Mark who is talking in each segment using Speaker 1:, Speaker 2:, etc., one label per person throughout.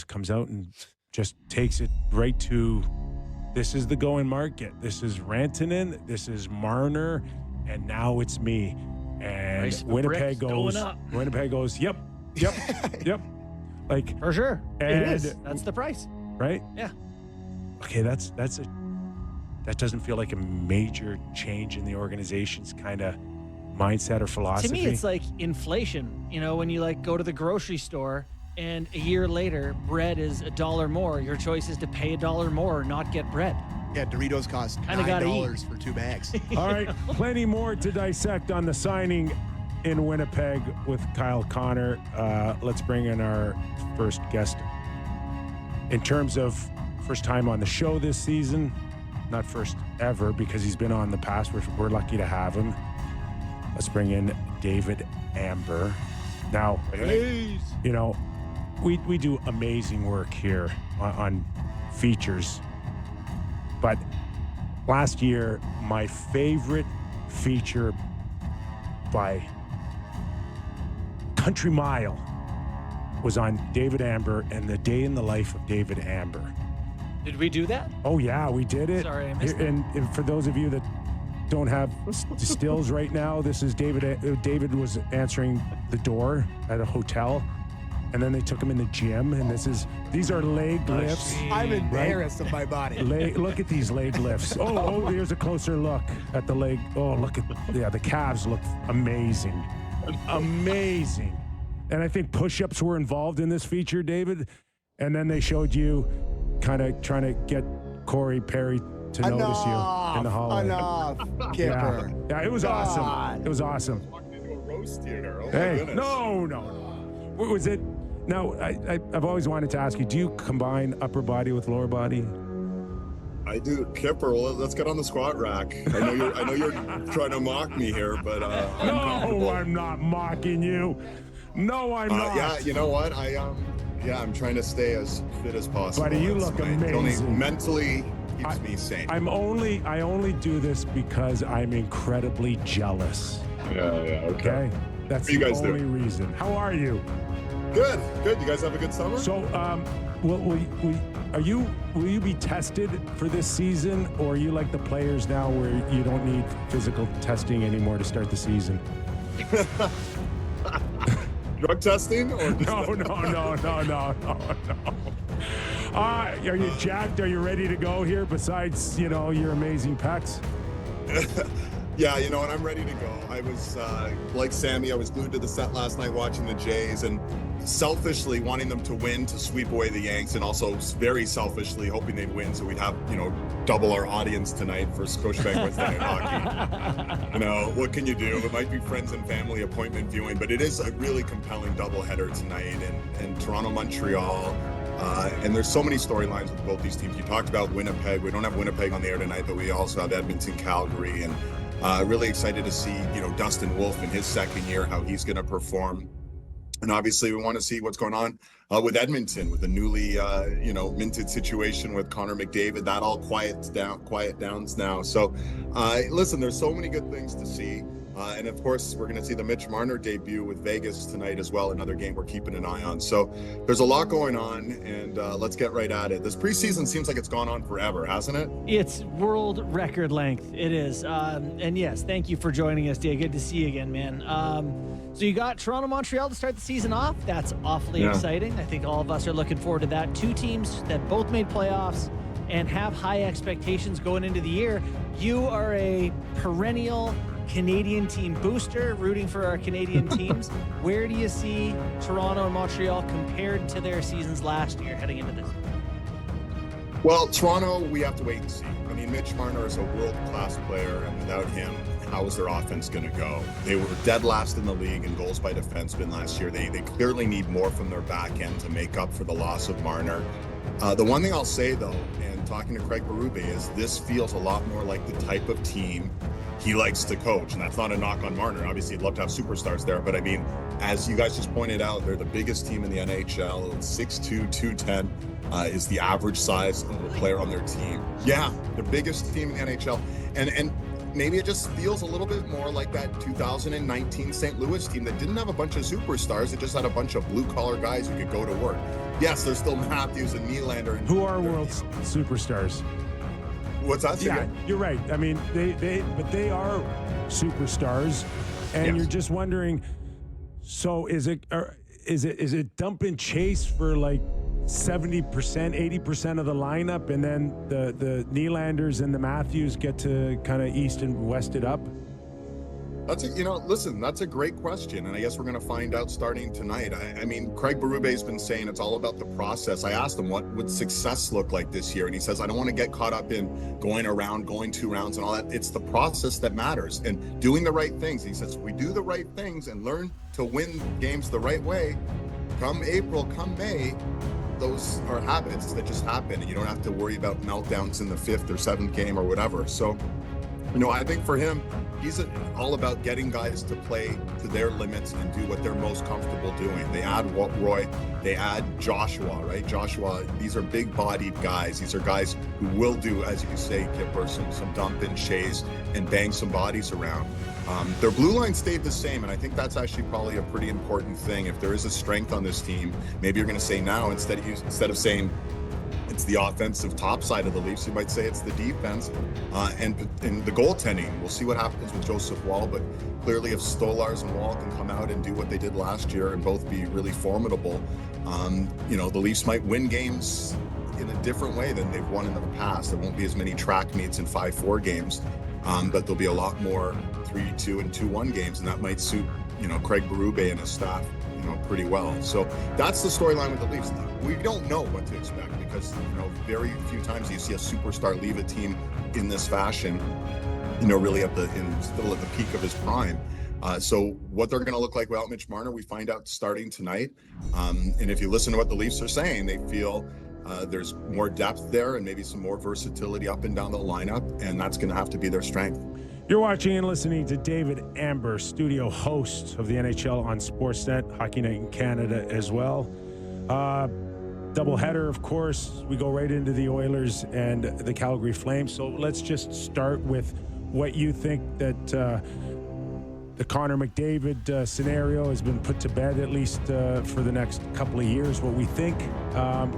Speaker 1: comes out and just takes it right to, this is the going market. This is Rantanen. This is Marner. And now it's me. And Winnipeg goes, yep. Like,
Speaker 2: for sure.
Speaker 1: And
Speaker 2: it is. That's the price.
Speaker 1: Right?
Speaker 2: Yeah.
Speaker 1: Okay, that doesn't feel like a major change in the organization's kind of mindset or philosophy.
Speaker 2: To me, it's like inflation. You know, when you like go to the grocery store and a year later bread is $1 more, your choice is to pay $1 more or not get bread.
Speaker 3: Yeah, Doritos cost $9 for 2 bags.
Speaker 1: All right, plenty more to dissect on the signing in Winnipeg with Kyle Connor. Let's bring in our first guest. In terms of first time on the show this season, not first ever because he's been on the past. We're lucky to have him. Let's bring in David Amber. Now, you know, we do amazing work here on features. But last year, my favorite feature by Country Mile was on David Amber and the day in the life of David Amber.
Speaker 2: Did we do that?
Speaker 1: Oh, yeah, we did it.
Speaker 2: Sorry, I missed it.
Speaker 1: And for those of you that don't have stills right now, this is David. David was answering the door at a hotel, and then they took him in the gym, and these are leg lifts.
Speaker 3: I'm embarrassed of my body.
Speaker 1: Look at these leg lifts. Oh, here's a closer look at the leg. Oh, look at the calves look amazing. Amazing. And I think push-ups were involved in this feature, David. And then they showed you kind of trying to get Corey Perry to notice you in the hallway.
Speaker 3: Enough, Kipper.
Speaker 1: Yeah, it was awesome. It was awesome.
Speaker 4: Walked into a roast here. Oh,
Speaker 1: Hey,
Speaker 4: my goodness.
Speaker 1: no. What was it? Now, I've always wanted to ask you, do you combine upper body with lower body?
Speaker 4: I do. Kipper, well, let's get on the squat rack. I know you're trying to mock me here, but
Speaker 1: No, I'm not mocking you. No, I'm not.
Speaker 4: Yeah, you know what? I'm trying to stay as fit as possible.
Speaker 1: Buddy, you
Speaker 4: It's
Speaker 1: look
Speaker 4: it only
Speaker 1: amazing.
Speaker 4: mentally keeps me sane.
Speaker 1: I only do this because I'm incredibly jealous.
Speaker 4: Yeah, okay.
Speaker 1: That's
Speaker 4: What are you
Speaker 1: the
Speaker 4: guys
Speaker 1: only
Speaker 4: doing?
Speaker 1: reason. How are you?
Speaker 4: Good. You guys have a good summer?
Speaker 1: So, will you be tested for this season, or are you like the players now where you don't need physical testing anymore to start the season?
Speaker 4: Drug testing? Or just
Speaker 1: No. Are you jacked? Are you ready to go here? Besides, your amazing pecs.
Speaker 4: Yeah, and I'm ready to go. I was, like Sammy, I was glued to the set last night watching the Jays and selfishly wanting them to win to sweep away the Yanks, and also very selfishly hoping they'd win so we'd have, double our audience tonight for Scotiabank Wednesday Night Hockey. What can you do? It might be friends and family appointment viewing, but it is a really compelling doubleheader tonight in Toronto-Montreal. And there's so many storylines with both these teams. You talked about Winnipeg. We don't have Winnipeg on the air tonight, but we also have Edmonton, Calgary, and really excited to see, Dustin Wolf in his second year, how he's going to perform. And obviously we want to see what's going on with Edmonton, with the newly, minted situation with Connor McDavid. That all quiet downs now. So, listen, there's so many good things to see. And of course, we're going to see the Mitch Marner debut with Vegas tonight as well. Another game we're keeping an eye on. So there's a lot going on, and let's get right at it. This preseason seems like it's gone on forever, hasn't it?
Speaker 2: It's world record length. It is. And yes, thank you for joining us, Dave. Good to see you again, man. So you got Toronto-Montreal to start the season off. That's awfully exciting. I think all of us are looking forward to that. Two teams that both made playoffs and have high expectations going into the year. You are a perennial Canadian team booster, rooting for our Canadian teams. Where do you see Toronto and Montreal compared to their seasons last year heading into this?
Speaker 4: Well, Toronto, we have to wait and see. I mean, Mitch Marner is a world-class player, and without him, how is their offense going to go? They were dead last in the league in goals by defenseman last year. They clearly need more from their back end to make up for the loss of Marner. The one thing I'll say, though, and talking to Craig Berube, is this feels a lot more like the type of team he likes to coach. And that's not a knock on Marner. Obviously, he'd love to have superstars there. But I mean, as you guys just pointed out, they're the biggest team in the NHL. 6'2", 210 is the average size of a player on their team. Yeah, the biggest team in the NHL. And maybe it just feels a little bit more like that 2019 St. Louis team that didn't have a bunch of superstars. It just had a bunch of blue-collar guys who could go to work. yes, there's still Matthews and Nylander. And
Speaker 1: who are world superstars.
Speaker 4: What's that?
Speaker 1: Yeah, you're right. I mean, they are superstars, and you're just wondering. So is it dump and chase for like 70%, 80% of the lineup, and then the Nylanders and the Matthews get to kind of east and west it up?
Speaker 4: Listen, that's a great question, and I guess we're going to find out starting tonight. I mean, Craig Berube's been saying it's all about the process. I asked him what would success look like this year, and he says, I don't want to get caught up in going 2 rounds and all that. It's the process that matters, and doing the right things. He says, we do the right things and learn to win games the right way. Come April, come May, those are habits that just happen, and you don't have to worry about meltdowns in the 5th or 7th game or whatever. So, I think for him, he's all about getting guys to play to their limits and do what they're most comfortable doing. They add Roy, they add Joshua, right? Joshua, these are big-bodied guys. These are guys who will do, as you say, Kipper, some dump and chase and bang some bodies around. Their blue line stayed the same, and I think that's actually probably a pretty important thing. If there is a strength on this team, maybe you're going to say now, instead of saying it's the offensive top side of the Leafs, you might say it's the defense and the goaltending. We'll see what happens with Joseph Wall, but clearly if Stolars and Wall can come out and do what they did last year and both be really formidable, the Leafs might win games in a different way than they've won in the past. There won't be as many track meets and 5-4 games, but there'll be a lot more 3-2 and 2-1 games, and that might suit Craig Berube and his staff pretty well. So that's the storyline with the Leafs. We don't know what to expect because very few times you see a superstar leave a team in this fashion, really still at the peak of his prime. So what they're going to look like without Mitch Marner, we find out starting tonight. And if you listen to what the Leafs are saying, they feel there's more depth there and maybe some more versatility up and down the lineup, and that's going to have to be their strength.
Speaker 1: You're watching and listening to David Amber, studio host of the NHL on Sportsnet, Hockey Night in Canada as well. Doubleheader, of course. We go right into the Oilers and the Calgary Flames. So let's just start with what you think that the Connor McDavid scenario has been put to bed, at least for the next couple of years. What we think,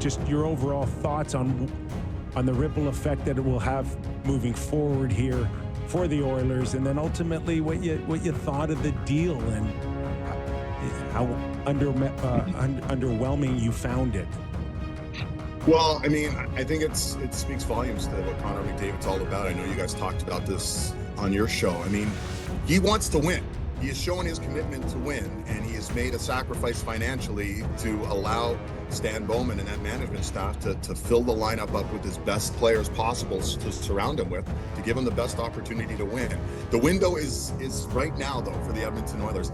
Speaker 1: just your overall thoughts on the ripple effect that it will have moving forward here for the Oilers, and then ultimately what you thought of the deal and how underwhelming you found it.
Speaker 4: Well, I mean, I think it speaks volumes to what Connor McDavid's all about. I know you guys talked about this on your show. I mean, he wants to win. He has shown his commitment to win, and he has made a sacrifice financially to allow Stan Bowman and that management staff to fill the lineup up with his best players possible to surround him with, to give him the best opportunity to win. The window is right now, though, for the Edmonton Oilers.